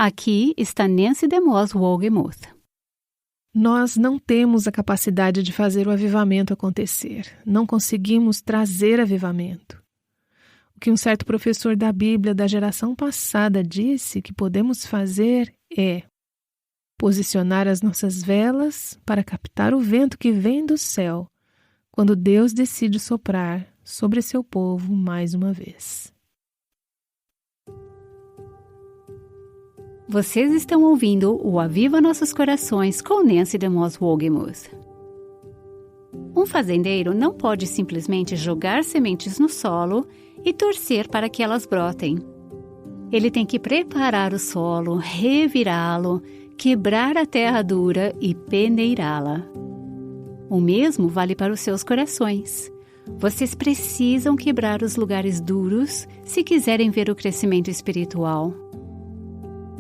Aqui está Nancy DeMoss Wolgemuth. Nós não temos a capacidade de fazer o avivamento acontecer. Não conseguimos trazer avivamento. O que um certo professor da Bíblia da geração passada disse que podemos fazer é posicionar as nossas velas para captar o vento que vem do céu quando Deus decide soprar sobre seu povo mais uma vez. Vocês estão ouvindo o Aviva Nossos Corações com Nancy DeMoss Wolgemuth. Um fazendeiro não pode simplesmente jogar sementes no solo e torcer para que elas brotem. Ele tem que preparar o solo, revirá-lo, quebrar a terra dura e peneirá-la. O mesmo vale para os seus corações. Vocês precisam quebrar os lugares duros se quiserem ver o crescimento espiritual.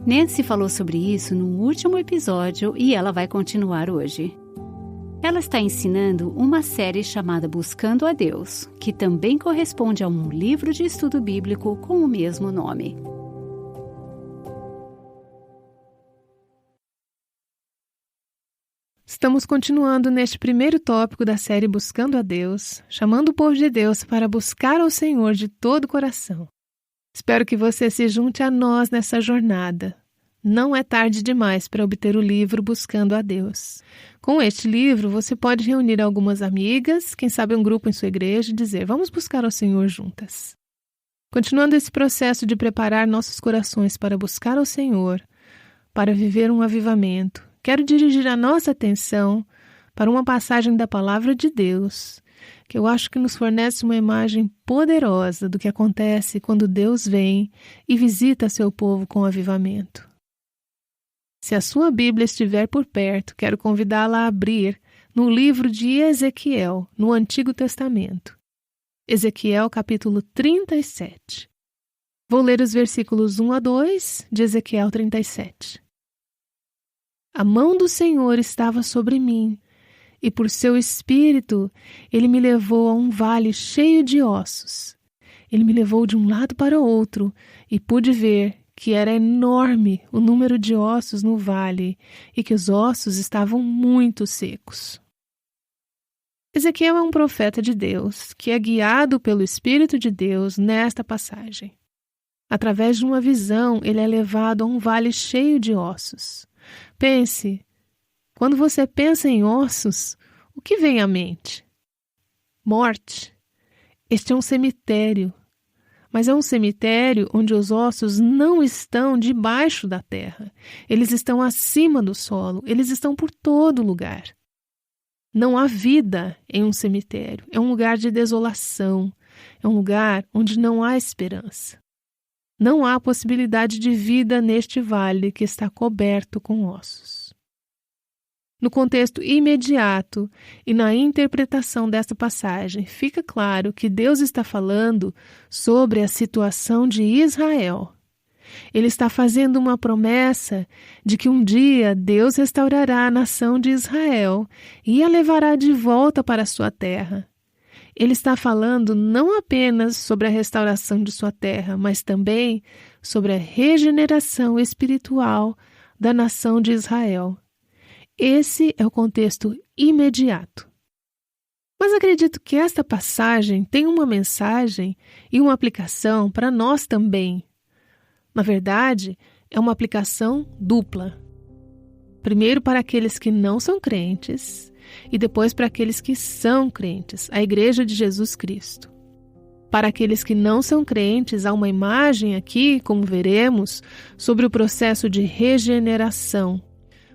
Nancy falou sobre isso no último episódio e ela vai continuar hoje. Ela está ensinando uma série chamada Buscando a Deus, que também corresponde a um livro de estudo bíblico com o mesmo nome. Estamos continuando neste primeiro tópico da série Buscando a Deus, chamando o povo de Deus para buscar ao Senhor de todo o coração. Espero que você se junte a nós nessa jornada. Não é tarde demais para obter o livro Buscando a Deus. Com este livro, você pode reunir algumas amigas, quem sabe um grupo em sua igreja, e dizer, vamos buscar ao Senhor juntas. Continuando esse processo de preparar nossos corações para buscar ao Senhor, para viver um avivamento, quero dirigir a nossa atenção para uma passagem da Palavra de Deus, que eu acho que nos fornece uma imagem poderosa do que acontece quando Deus vem e visita seu povo com avivamento. Se a sua Bíblia estiver por perto, quero convidá-la a abrir no livro de Ezequiel, no Antigo Testamento. Ezequiel, capítulo 37. Vou ler os versículos 1 a 2 de Ezequiel 37. A mão do Senhor estava sobre mim, e por seu espírito ele me levou a um vale cheio de ossos. Ele me levou de um lado para o outro, e pude ver que era enorme o número de ossos no vale e que os ossos estavam muito secos. Ezequiel é um profeta de Deus que é guiado pelo Espírito de Deus nesta passagem. Através de uma visão, ele é levado a um vale cheio de ossos. Pense, quando você pensa em ossos, o que vem à mente? Morte. Este é um cemitério. Mas é um cemitério onde os ossos não estão debaixo da terra. Eles estão acima do solo, eles estão por todo lugar. Não há vida em um cemitério, é um lugar de desolação, é um lugar onde não há esperança. Não há possibilidade de vida neste vale que está coberto com ossos. No contexto imediato e na interpretação desta passagem, fica claro que Deus está falando sobre a situação de Israel. Ele está fazendo uma promessa de que um dia Deus restaurará a nação de Israel e a levará de volta para a sua terra. Ele está falando não apenas sobre a restauração de sua terra, mas também sobre a regeneração espiritual da nação de Israel. Esse é o contexto imediato. Mas acredito que esta passagem tem uma mensagem e uma aplicação para nós também. Na verdade, é uma aplicação dupla. Primeiro para aqueles que não são crentes e depois para aqueles que são crentes, a Igreja de Jesus Cristo. Para aqueles que não são crentes, há uma imagem aqui, como veremos, sobre o processo de regeneração,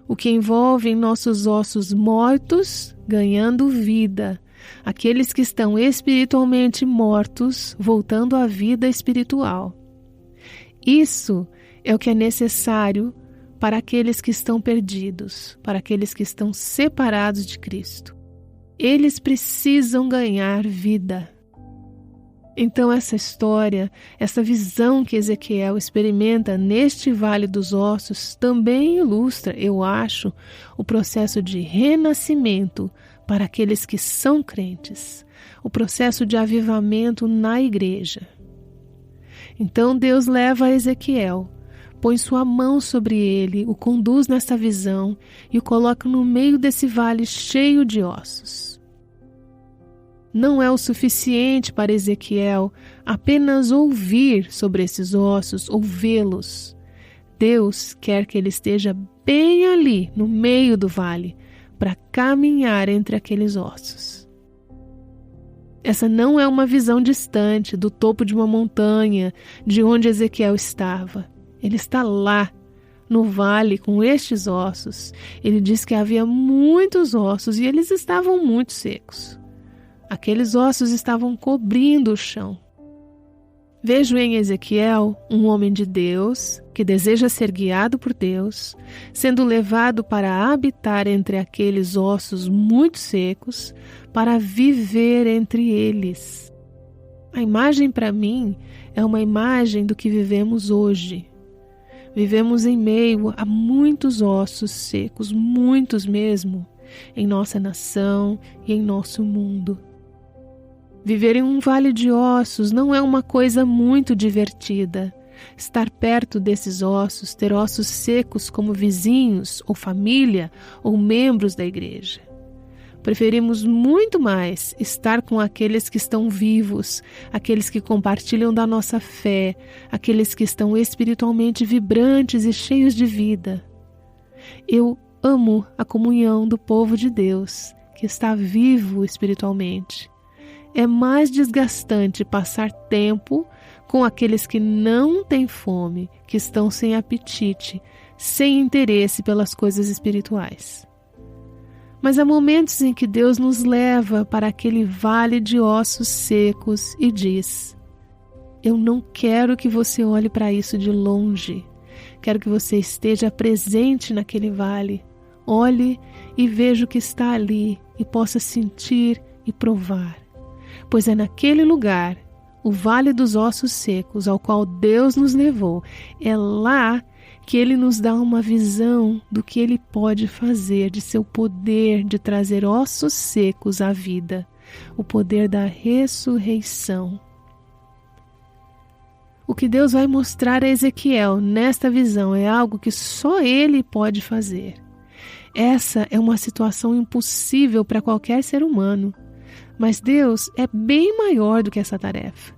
o que envolve nossos ossos mortos ganhando vida, aqueles que estão espiritualmente mortos voltando à vida espiritual. Isso é o que é necessário para aqueles que estão perdidos, para aqueles que estão separados de Cristo. Eles precisam ganhar vida. Então essa história, essa visão que Ezequiel experimenta neste Vale dos Ossos também ilustra, eu acho, o processo de renascimento para aqueles que são crentes, o processo de avivamento na igreja. Então Deus leva Ezequiel põe sua mão sobre ele, o conduz nessa visão e o coloca no meio desse vale cheio de ossos. Não é o suficiente para Ezequiel apenas ouvir sobre esses ossos ou vê-los. Deus quer que ele esteja bem ali, no meio do vale, para caminhar entre aqueles ossos. Essa não é uma visão distante, do topo de uma montanha, de onde Ezequiel estava. Ele está lá, no vale, com estes ossos. Ele diz que havia muitos ossos e eles estavam muito secos. Aqueles ossos estavam cobrindo o chão. Vejo em Ezequiel um homem de Deus, que deseja ser guiado por Deus, sendo levado para habitar entre aqueles ossos muito secos, para viver entre eles. A imagem para mim é uma imagem do que vivemos hoje. Vivemos em meio a muitos ossos secos, muitos mesmo, em nossa nação e em nosso mundo. Viver em um vale de ossos não é uma coisa muito divertida. Estar perto desses ossos, ter ossos secos como vizinhos, ou família, ou membros da igreja. Preferimos muito mais estar com aqueles que estão vivos, aqueles que compartilham da nossa fé, aqueles que estão espiritualmente vibrantes e cheios de vida. Eu amo a comunhão do povo de Deus, que está vivo espiritualmente. É mais desgastante passar tempo com aqueles que não têm fome, que estão sem apetite, sem interesse pelas coisas espirituais. Mas há momentos em que Deus nos leva para aquele vale de ossos secos e diz: eu não quero que você olhe para isso de longe. Quero que você esteja presente naquele vale. Olhe e veja o que está ali e possa sentir e provar. Pois é naquele lugar, o Vale dos Ossos Secos, ao qual Deus nos levou, é lá que Ele nos dá uma visão do que Ele pode fazer, de seu poder de trazer ossos secos à vida, o poder da ressurreição. O que Deus vai mostrar a Ezequiel nesta visão é algo que só Ele pode fazer. Essa é uma situação impossível para qualquer ser humano. Mas Deus é bem maior do que essa tarefa.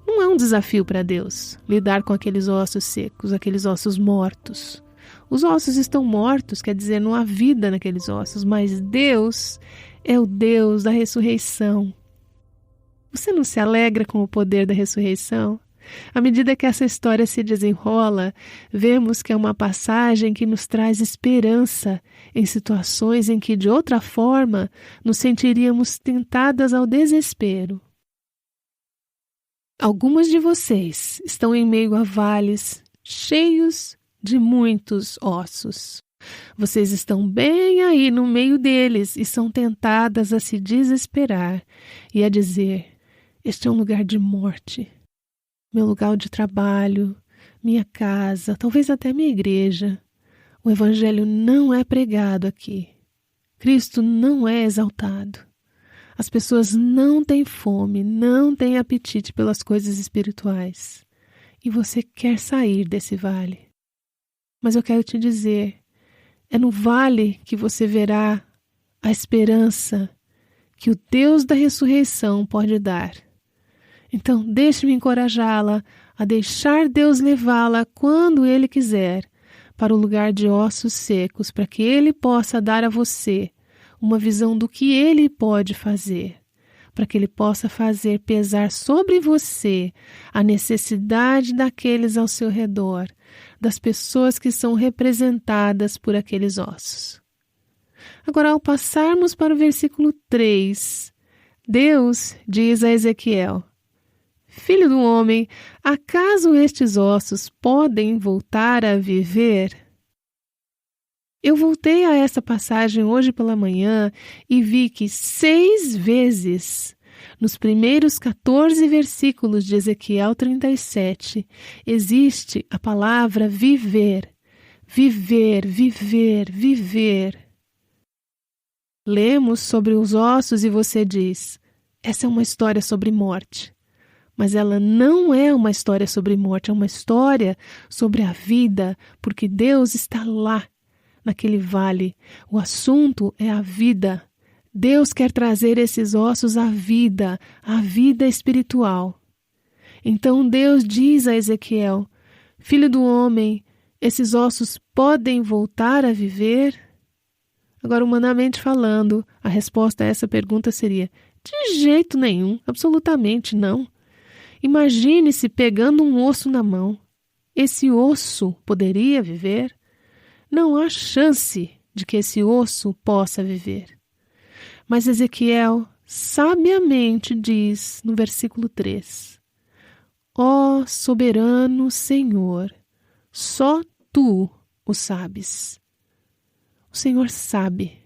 Não é um desafio para Deus lidar com aqueles ossos secos, aqueles ossos mortos. Os ossos estão mortos, quer dizer, não há vida naqueles ossos, mas Deus é o Deus da ressurreição. Você não se alegra com o poder da ressurreição? À medida que essa história se desenrola, vemos que é uma passagem que nos traz esperança em situações em que, de outra forma, nos sentiríamos tentadas ao desespero. Algumas de vocês estão em meio a vales cheios de muitos ossos. Vocês estão bem aí no meio deles e são tentadas a se desesperar e a dizer: este é um lugar de morte. Meu lugar de trabalho, minha casa, talvez até minha igreja. O Evangelho não é pregado aqui. Cristo não é exaltado. As pessoas não têm fome, não têm apetite pelas coisas espirituais. E você quer sair desse vale. Mas eu quero te dizer, é no vale que você verá a esperança que o Deus da ressurreição pode dar. Então, deixe-me encorajá-la a deixar Deus levá-la quando Ele quiser para o lugar de ossos secos, para que Ele possa dar a você uma visão do que Ele pode fazer, para que Ele possa fazer pesar sobre você a necessidade daqueles ao seu redor, das pessoas que são representadas por aqueles ossos. Agora, ao passarmos para o versículo 3, Deus diz a Ezequiel: Filho do homem, acaso estes ossos podem voltar a viver? Eu voltei a essa passagem hoje pela manhã e vi que 6 vezes, nos primeiros 14 versículos de Ezequiel 37, existe a palavra viver, viver, viver, viver. Lemos sobre os ossos e você diz: essa é uma história sobre morte. Mas ela não é uma história sobre morte, é uma história sobre a vida, porque Deus está lá, naquele vale. O assunto é a vida. Deus quer trazer esses ossos à vida espiritual. Então Deus diz a Ezequiel: Filho do homem, esses ossos podem voltar a viver? Agora, humanamente falando, a resposta a essa pergunta seria: de jeito nenhum, absolutamente não. Imagine-se pegando um osso na mão. Esse osso poderia viver? Não há chance de que esse osso possa viver. Mas Ezequiel sabiamente diz no versículo 3: Ó soberano Senhor, só tu o sabes. O Senhor sabe.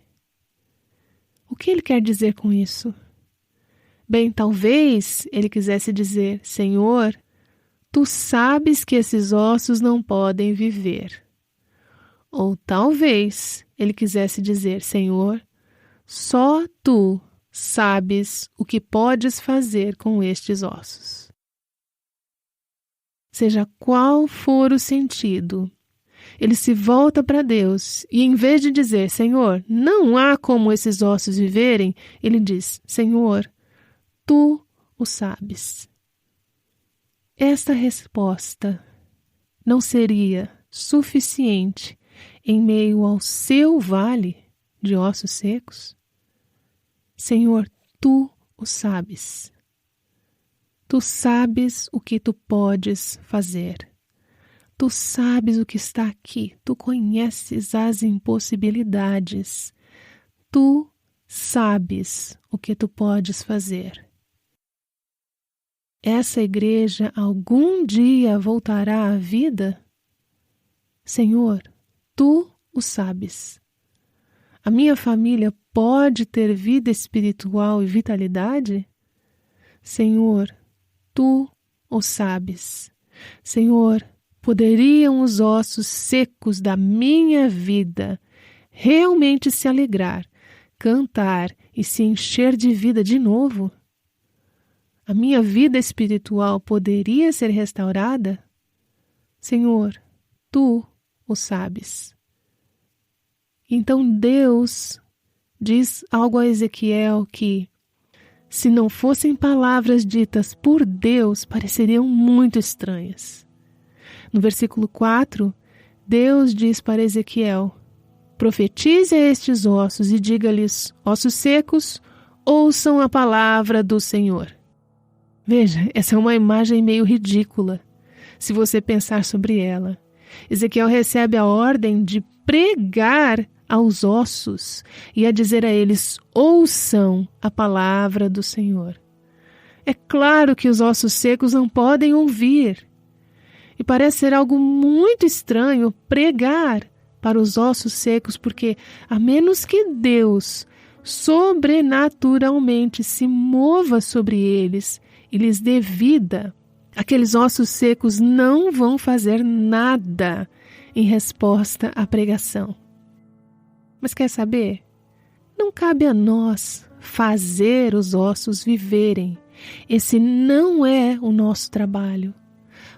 O que ele quer dizer com isso? Bem, talvez ele quisesse dizer: Senhor, tu sabes que esses ossos não podem viver. Ou talvez ele quisesse dizer: Senhor, só tu sabes o que podes fazer com estes ossos. Seja qual for o sentido, ele se volta para Deus e, em vez de dizer: Senhor, não há como esses ossos viverem, ele diz: Senhor, tu o sabes. Esta resposta não seria suficiente em meio ao seu vale de ossos secos? Senhor, tu o sabes. Tu sabes o que tu podes fazer. Tu sabes o que está aqui. Tu conheces as impossibilidades. Tu sabes o que tu podes fazer. Essa igreja algum dia voltará à vida? Senhor, tu o sabes. A minha família pode ter vida espiritual e vitalidade? Senhor, tu o sabes. Senhor, poderiam os ossos secos da minha vida realmente se alegrar, cantar e se encher de vida de novo? A minha vida espiritual poderia ser restaurada? Senhor, tu o sabes. Então Deus diz algo a Ezequiel que, se não fossem palavras ditas por Deus, pareceriam muito estranhas. No versículo 4, Deus diz para Ezequiel: profetize a estes ossos e diga-lhes: ossos secos, ouçam a palavra do Senhor. Veja, essa é uma imagem meio ridícula, se você pensar sobre ela. Ezequiel recebe a ordem de pregar aos ossos e a dizer a eles: ouçam a palavra do Senhor. É claro que os ossos secos não podem ouvir. E parece ser algo muito estranho pregar para os ossos secos, porque a menos que Deus sobrenaturalmente se mova sobre eles e lhes dê vida, aqueles ossos secos não vão fazer nada em resposta à pregação. Mas quer saber? Não cabe a nós fazer os ossos viverem. Esse não é o nosso trabalho.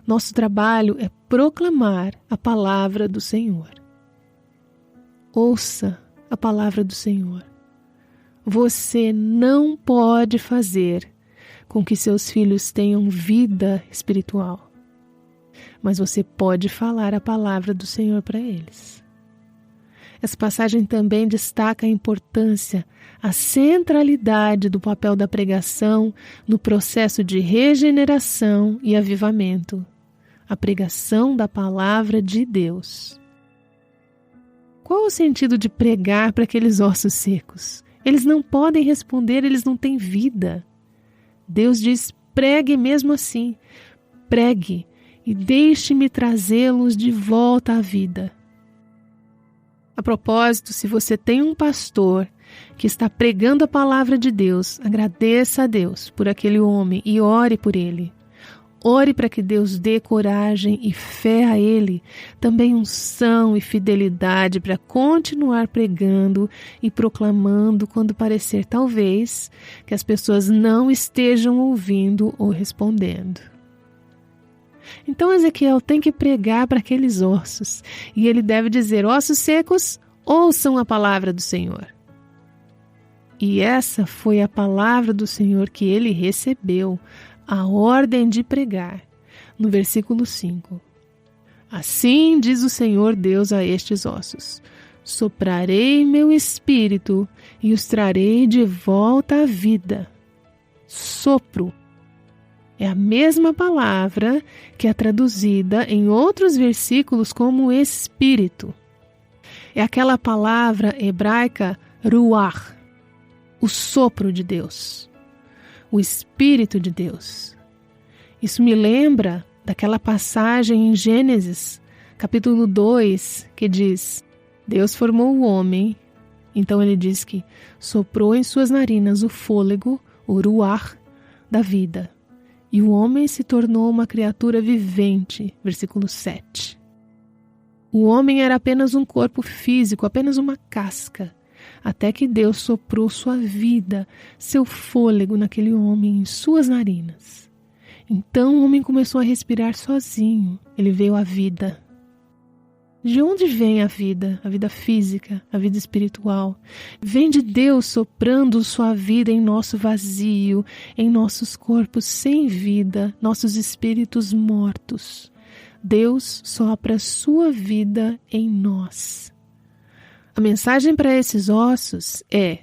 Nosso trabalho é proclamar a palavra do Senhor. Ouça a palavra do Senhor. Você não pode fazer com que seus filhos tenham vida espiritual, mas você pode falar a palavra do Senhor para eles. Essa passagem também destaca a importância, a centralidade do papel da pregação no processo de regeneração e avivamento. A pregação da palavra de Deus. Qual o sentido de pregar para aqueles ossos secos? Eles não podem responder, eles não têm vida. Deus diz: pregue mesmo assim. Pregue e deixe-me trazê-los de volta à vida. A propósito, se você tem um pastor que está pregando a palavra de Deus, agradeça a Deus por aquele homem e ore por ele. Ore para que Deus dê coragem e fé a Ele, também unção e fidelidade para continuar pregando e proclamando quando parecer talvez que as pessoas não estejam ouvindo ou respondendo. Então Ezequiel tem que pregar para aqueles ossos e ele deve dizer: ossos secos, ouçam a palavra do Senhor. E essa foi a palavra do Senhor que ele recebeu, a ordem de pregar, no versículo 5. Assim diz o Senhor Deus a estes ossos: soprarei meu espírito e os trarei de volta à vida. Sopro é a mesma palavra que é traduzida em outros versículos como espírito. É aquela palavra hebraica ruach, o sopro de Deus, o Espírito de Deus. Isso me lembra daquela passagem em Gênesis, capítulo 2, que diz: Deus formou o homem, então ele diz que soprou em suas narinas o fôlego, o ruach, da vida. E o homem se tornou uma criatura vivente, versículo 7. O homem era apenas um corpo físico, apenas uma casca, até que Deus soprou sua vida, seu fôlego naquele homem, em suas narinas. Então o homem começou a respirar sozinho, ele veio à vida. De onde vem a vida física, a vida espiritual? Vem de Deus soprando sua vida em nosso vazio, em nossos corpos sem vida, nossos espíritos mortos. Deus sopra sua vida em nós. A mensagem para esses ossos é: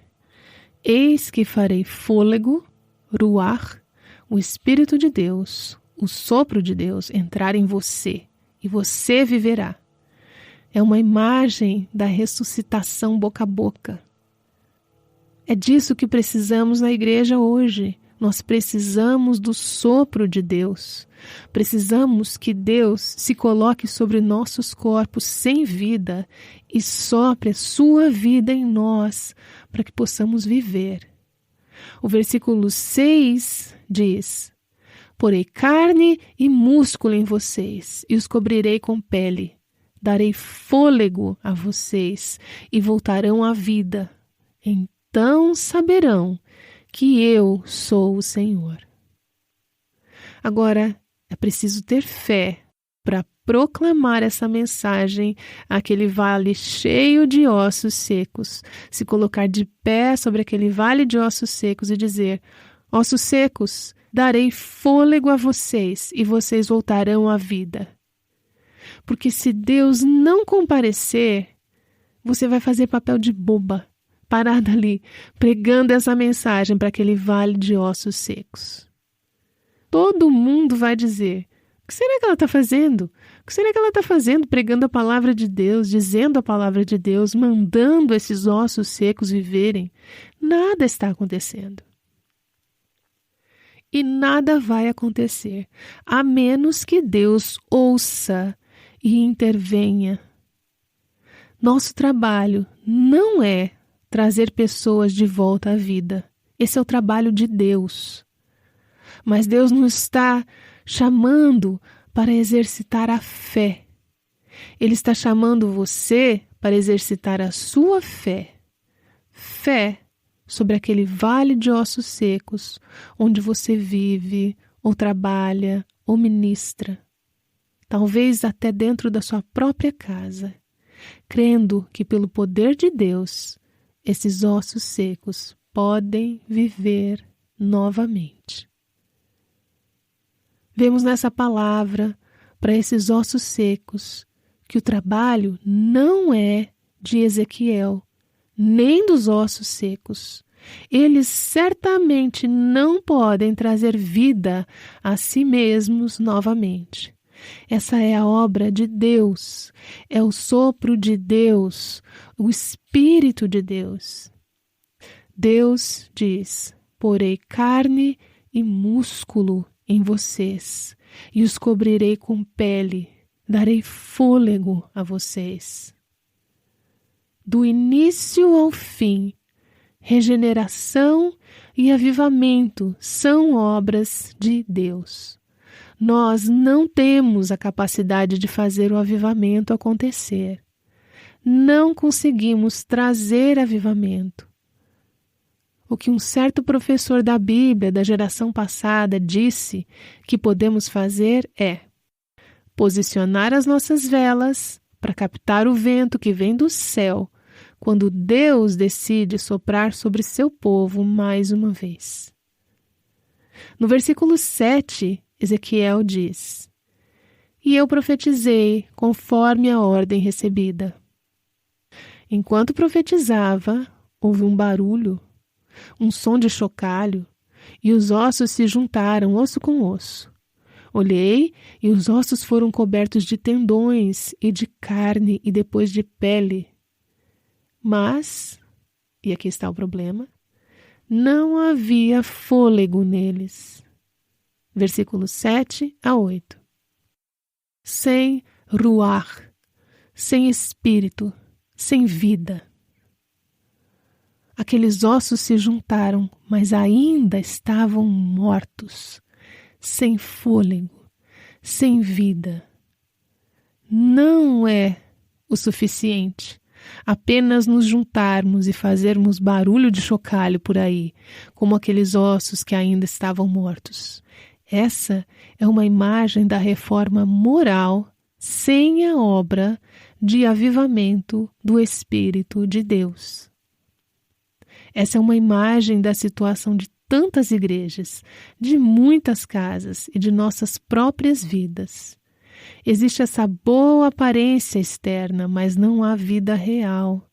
eis que farei fôlego, ruach, o Espírito de Deus, o sopro de Deus entrar em você, e você viverá. É uma imagem da ressuscitação boca a boca. É disso que precisamos na igreja hoje. Nós precisamos do sopro de Deus. Precisamos que Deus se coloque sobre nossos corpos sem vida e sopre a sua vida em nós para que possamos viver. O versículo 6 diz: porei carne e músculo em vocês e os cobrirei com pele. Darei fôlego a vocês e voltarão à vida. Então saberão que eu sou o Senhor. Agora, é preciso ter fé para proclamar essa mensagem àquele vale cheio de ossos secos, se colocar de pé sobre aquele vale de ossos secos e dizer: ossos secos, darei fôlego a vocês e vocês voltarão à vida. Porque se Deus não comparecer, você vai fazer papel de boba, parada ali, pregando essa mensagem para aquele vale de ossos secos. Todo mundo vai dizer: o que será que ela está fazendo? O que será que ela está fazendo pregando a palavra de Deus, dizendo a palavra de Deus, mandando esses ossos secos viverem? Nada está acontecendo. E nada vai acontecer, a menos que Deus ouça e intervenha. Nosso trabalho não é trazer pessoas de volta à vida. Esse é o trabalho de Deus. Mas Deus nos está chamando para exercitar a fé. Ele está chamando você para exercitar a sua fé. Fé sobre aquele vale de ossos secos, onde você vive, ou trabalha, ou ministra. Talvez até dentro da sua própria casa, crendo que pelo poder de Deus, esses ossos secos podem viver novamente. Vemos nessa palavra, para esses ossos secos, que o trabalho não é de Ezequiel, nem dos ossos secos. Eles certamente não podem trazer vida a si mesmos novamente. Essa é a obra de Deus, é o sopro de Deus, o Espírito de Deus. Deus diz: porei carne e músculo em vocês, e os cobrirei com pele, darei fôlego a vocês. Do início ao fim, regeneração e avivamento são obras de Deus. Nós não temos a capacidade de fazer o avivamento acontecer. Não conseguimos trazer avivamento. O que um certo professor da Bíblia da geração passada disse que podemos fazer é posicionar as nossas velas para captar o vento que vem do céu quando Deus decide soprar sobre seu povo mais uma vez. No versículo 7, Ezequiel diz: E eu profetizei conforme a ordem recebida. Enquanto profetizava, houve um barulho, um som de chocalho, e os ossos se juntaram, osso com osso. Olhei, e os ossos foram cobertos de tendões, e de carne, e depois de pele. Mas, e aqui está o problema, não havia fôlego neles. Versículos 7 a 8. Sem ruach, sem espírito, sem vida. Aqueles ossos se juntaram, mas ainda estavam mortos, sem fôlego, sem vida. Não é o suficiente apenas nos juntarmos e fazermos barulho de chocalho por aí, como aqueles ossos que ainda estavam mortos. Essa é uma imagem da reforma moral sem a obra de avivamento do Espírito de Deus. Essa é uma imagem da situação de tantas igrejas, de muitas casas e de nossas próprias vidas. Existe essa boa aparência externa, mas não há vida real.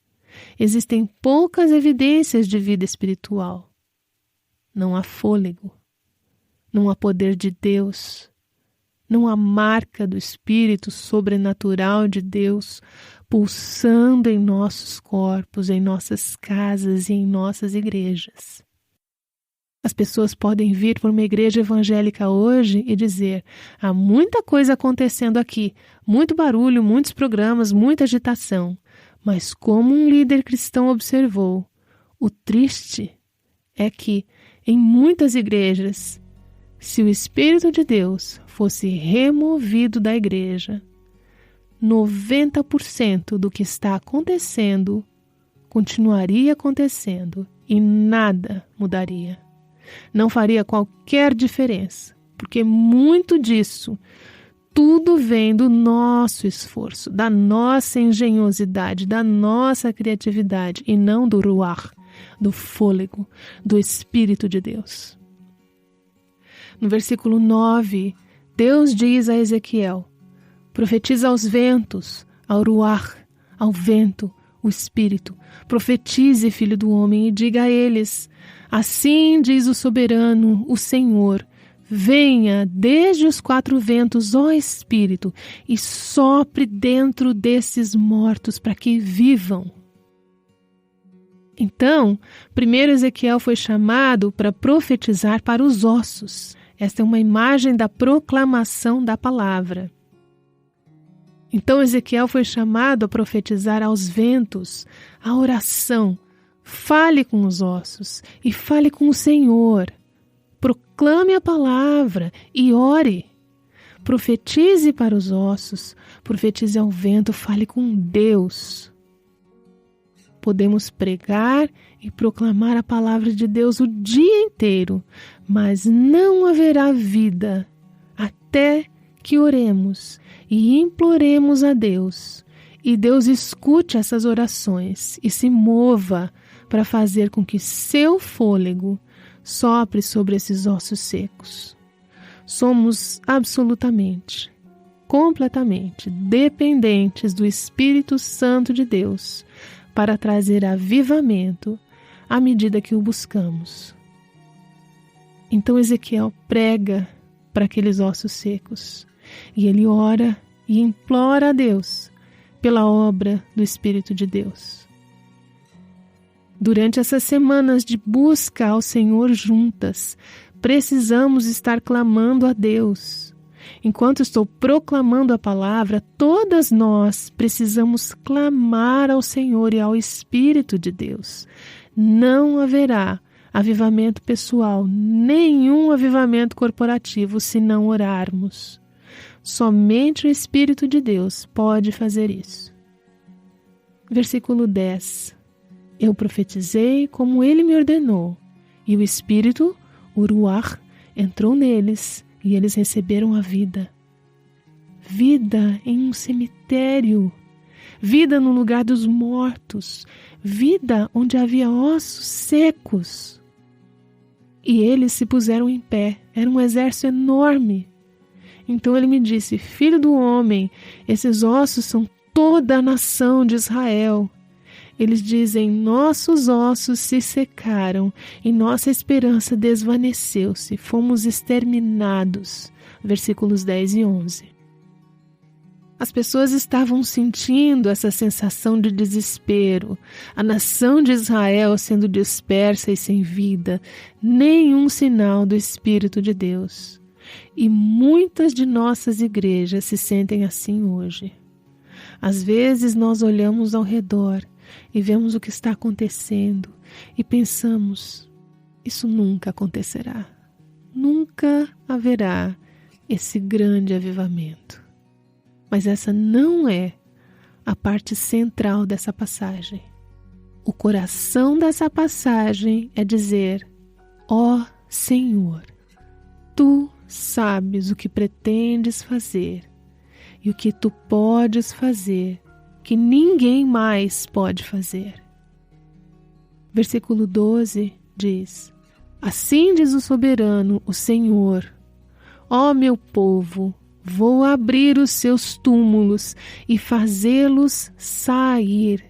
Existem poucas evidências de vida espiritual. Não há fôlego. Não há poder de Deus. Não há marca do Espírito sobrenatural de Deus pulsando em nossos corpos, em nossas casas e em nossas igrejas. As pessoas podem vir para uma igreja evangélica hoje e dizer: há muita coisa acontecendo aqui, muito barulho, muitos programas, muita agitação. Mas como um líder cristão observou, o triste é que em muitas igrejas, se o Espírito de Deus fosse removido da igreja, 90% do que está acontecendo continuaria acontecendo e nada mudaria. Não faria qualquer diferença, porque muito disso, tudo vem do nosso esforço, da nossa engenhosidade, da nossa criatividade e não do ruach, do fôlego, do Espírito de Deus. No versículo 9, Deus diz a Ezequiel: profetiza aos ventos, ao ruach, ao vento, o Espírito. Profetize, filho do homem, e diga a eles: assim diz o soberano, o Senhor, venha desde os 4 ventos, ó Espírito, e sopre dentro desses mortos para que vivam. Então, primeiro Ezequiel foi chamado para profetizar para os ossos. Esta é uma imagem da proclamação da palavra. Então Ezequiel foi chamado a profetizar aos ventos, a oração. Fale com os ossos e fale com o Senhor. Proclame a palavra e ore. Profetize para os ossos, profetize ao vento, fale com Deus. Podemos pregar e proclamar a palavra de Deus o dia inteiro, mas não haverá vida até que oremos e imploremos a Deus, e Deus escute essas orações e se mova para fazer com que seu fôlego sopre sobre esses ossos secos. Somos absolutamente, completamente dependentes do Espírito Santo de Deus para trazer avivamento à medida que o buscamos. Então Ezequiel prega para aqueles ossos secos e ele ora e implora a Deus pela obra do Espírito de Deus. Durante essas semanas de busca ao Senhor juntas, precisamos estar clamando a Deus. Enquanto estou proclamando a palavra, todas nós precisamos clamar ao Senhor e ao Espírito de Deus. Não haverá avivamento pessoal, nenhum avivamento corporativo se não orarmos. Somente o Espírito de Deus pode fazer isso. Versículo 10. Eu profetizei como ele me ordenou, e o Espírito, o Ruach, entrou neles, e eles receberam a vida. Vida em um cemitério, vida no lugar dos mortos, vida onde havia ossos secos. E eles se puseram em pé, era um exército enorme. Então ele me disse: filho do homem, esses ossos são toda a nação de Israel. Eles dizem: nossos ossos se secaram e nossa esperança desvaneceu-se, fomos exterminados. Versículos 10 e 11. As pessoas estavam sentindo essa sensação de desespero, a nação de Israel sendo dispersa e sem vida, nenhum sinal do Espírito de Deus. E muitas de nossas igrejas se sentem assim hoje. Às vezes nós olhamos ao redor e vemos o que está acontecendo e pensamos: isso nunca acontecerá, nunca haverá esse grande avivamento. Mas essa não é a parte central dessa passagem. O coração dessa passagem é dizer: ó Senhor, Tu sabes o que pretendes fazer e o que Tu podes fazer, que ninguém mais pode fazer. Versículo 12 diz: assim diz o soberano, o Senhor: ó meu povo, vou abrir os seus túmulos e fazê-los sair.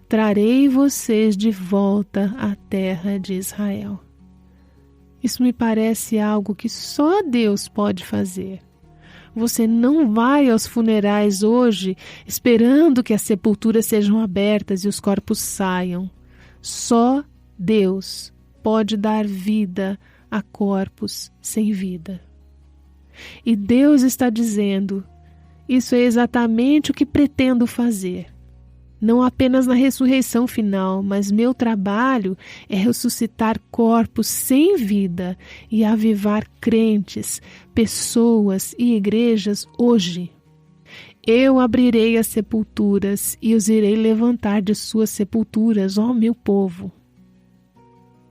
Trarei vocês de volta à terra de Israel. Isso me parece algo que só Deus pode fazer. Você não vai aos funerais hoje esperando que as sepulturas sejam abertas e os corpos saiam. Só Deus pode dar vida a corpos sem vida. E Deus está dizendo: isso é exatamente o que pretendo fazer. Não apenas na ressurreição final, mas meu trabalho é ressuscitar corpos sem vida e avivar crentes, pessoas e igrejas hoje. Eu abrirei as sepulturas e os irei levantar de suas sepulturas, ó meu povo.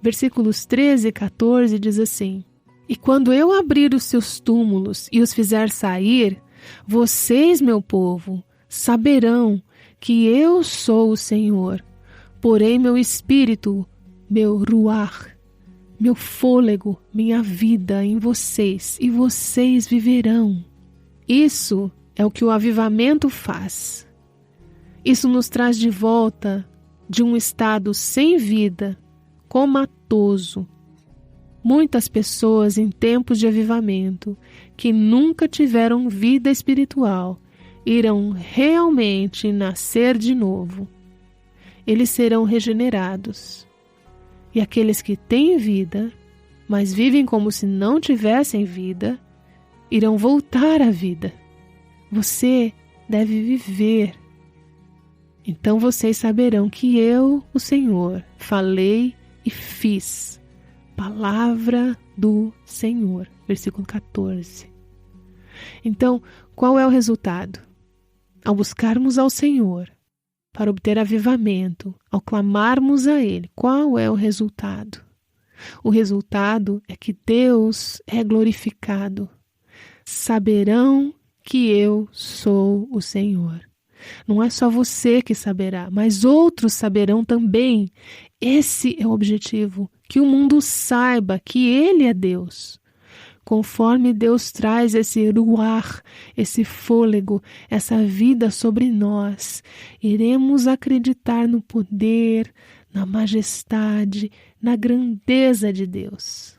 Versículos 13 e 14 diz assim: e quando eu abrir os seus túmulos e os fizer sair, vocês, meu povo, saberão que eu sou o Senhor. Porém meu espírito, meu ruach, meu fôlego, minha vida em vocês, e vocês viverão. Isso é o que o avivamento faz. Isso nos traz de volta de um estado sem vida, comatoso. Muitas pessoas em tempos de avivamento que nunca tiveram vida espiritual irão realmente nascer de novo. Eles serão regenerados. E aqueles que têm vida, mas vivem como se não tivessem vida, irão voltar à vida. Você deve viver. Então vocês saberão que eu, o Senhor, falei e fiz. Palavra do Senhor. Versículo 14. Então, qual é o resultado? Ao buscarmos ao Senhor para obter avivamento, ao clamarmos a Ele, qual é o resultado? O resultado é que Deus é glorificado. Saberão que eu sou o Senhor. Não é só você que saberá, mas outros saberão também. Esse é o objetivo, que o mundo saiba que Ele é Deus. Conforme Deus traz esse ruach, esse fôlego, essa vida sobre nós, iremos acreditar no poder, na majestade, na grandeza de Deus.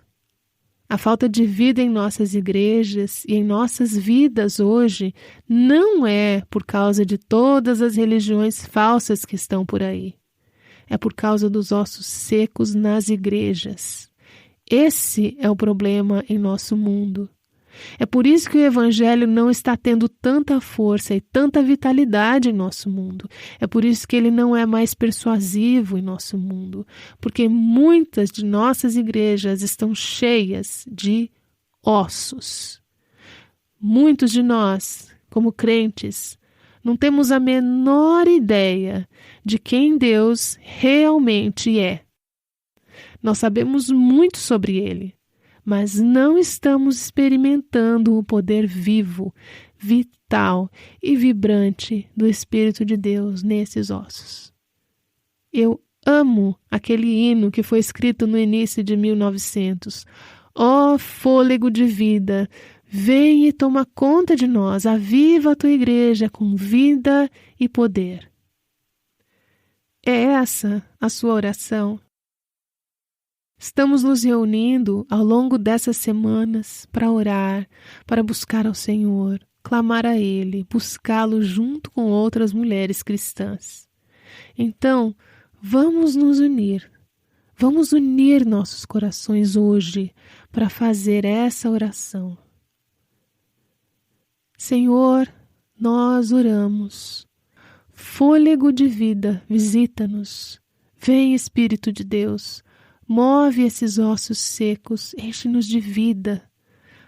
A falta de vida em nossas igrejas e em nossas vidas hoje não é por causa de todas as religiões falsas que estão por aí. É por causa dos ossos secos nas igrejas. Esse é o problema em nosso mundo. É por isso que o Evangelho não está tendo tanta força e tanta vitalidade em nosso mundo. É por isso que ele não é mais persuasivo em nosso mundo. Porque muitas de nossas igrejas estão cheias de ossos. Muitos de nós, como crentes, não temos a menor ideia de quem Deus realmente é. Nós sabemos muito sobre ele, mas não estamos experimentando o poder vivo, vital e vibrante do Espírito de Deus nesses ossos. Eu amo aquele hino que foi escrito no início de 1900. Ó fôlego de vida, vem e toma conta de nós, aviva a tua igreja com vida e poder. É essa a sua oração? Estamos nos reunindo ao longo dessas semanas para orar, para buscar ao Senhor, clamar a Ele, buscá-lo junto com outras mulheres cristãs. Então, vamos nos unir. Vamos unir nossos corações hoje para fazer essa oração. Senhor, nós oramos. Fôlego de vida, visita-nos. Vem, Espírito de Deus. Move esses ossos secos, enche-nos de vida.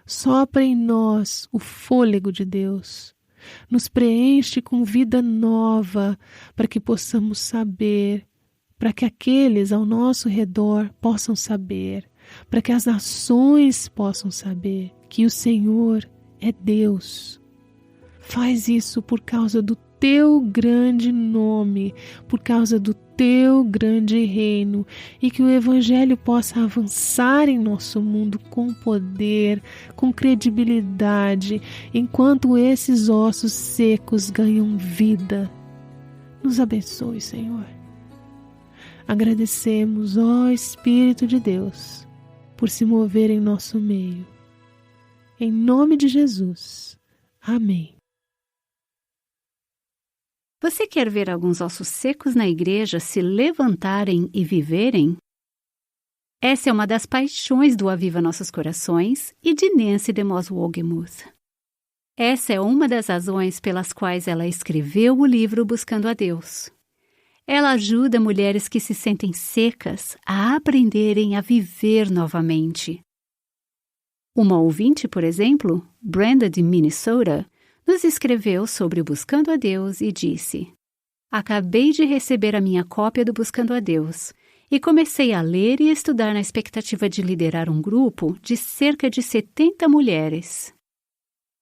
Sopra em nós o fôlego de Deus. Nos preenche com vida nova, para que possamos saber, para que aqueles ao nosso redor possam saber, para que as nações possam saber que o Senhor é Deus. Faz isso por causa do teu grande nome, por causa do teu grande reino, e que o Evangelho possa avançar em nosso mundo com poder, com credibilidade, enquanto esses ossos secos ganham vida. Nos abençoe, Senhor. Agradecemos, ó Espírito de Deus, por se mover em nosso meio. Em nome de Jesus. Amém. Você quer ver alguns ossos secos na igreja se levantarem e viverem? Essa é uma das paixões do Aviva Nossos Corações e de Nancy DeMoss Wogemuth. Essa é uma das razões pelas quais ela escreveu o livro Buscando a Deus. Ela ajuda mulheres que se sentem secas a aprenderem a viver novamente. Uma ouvinte, por exemplo, Brenda de Minnesota, nos escreveu sobre o Buscando a Deus e disse: acabei de receber a minha cópia do Buscando a Deus e comecei a ler e estudar na expectativa de liderar um grupo de cerca de 70 mulheres.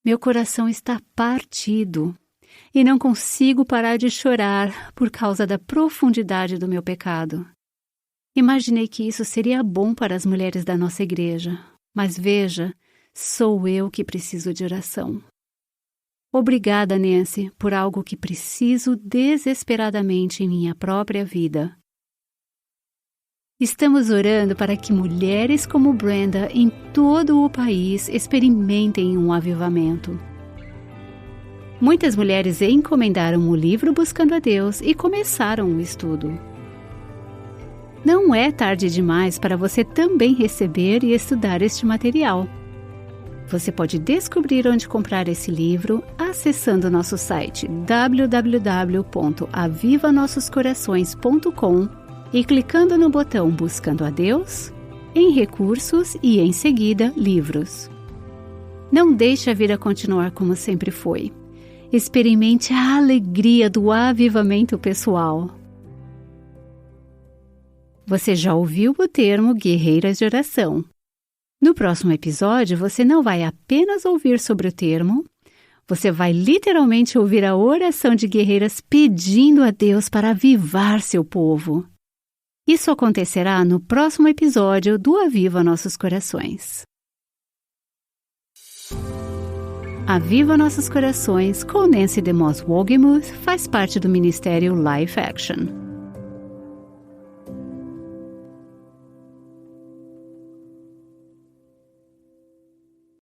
Meu coração está partido e não consigo parar de chorar por causa da profundidade do meu pecado. Imaginei que isso seria bom para as mulheres da nossa igreja, mas veja, sou eu que preciso de oração. Obrigada, Nancy, por algo que preciso desesperadamente em minha própria vida. Estamos orando para que mulheres como Brenda em todo o país experimentem um avivamento. Muitas mulheres encomendaram o livro Buscando a Deus e começaram o estudo. Não é tarde demais para você também receber e estudar este material. Você pode descobrir onde comprar esse livro acessando nosso site www.avivanossoscorações.com e clicando no botão Buscando a Deus, em Recursos e em seguida Livros. Não deixe a vida continuar como sempre foi. Experimente a alegria do avivamento pessoal. Você já ouviu o termo guerreiras de oração. No próximo episódio, você não vai apenas ouvir sobre o termo, você vai literalmente ouvir a oração de guerreiras pedindo a Deus para avivar seu povo. Isso acontecerá no próximo episódio do Aviva Nossos Corações. Aviva Nossos Corações com Nancy DeMoss Wogemuth faz parte do Ministério Life Action.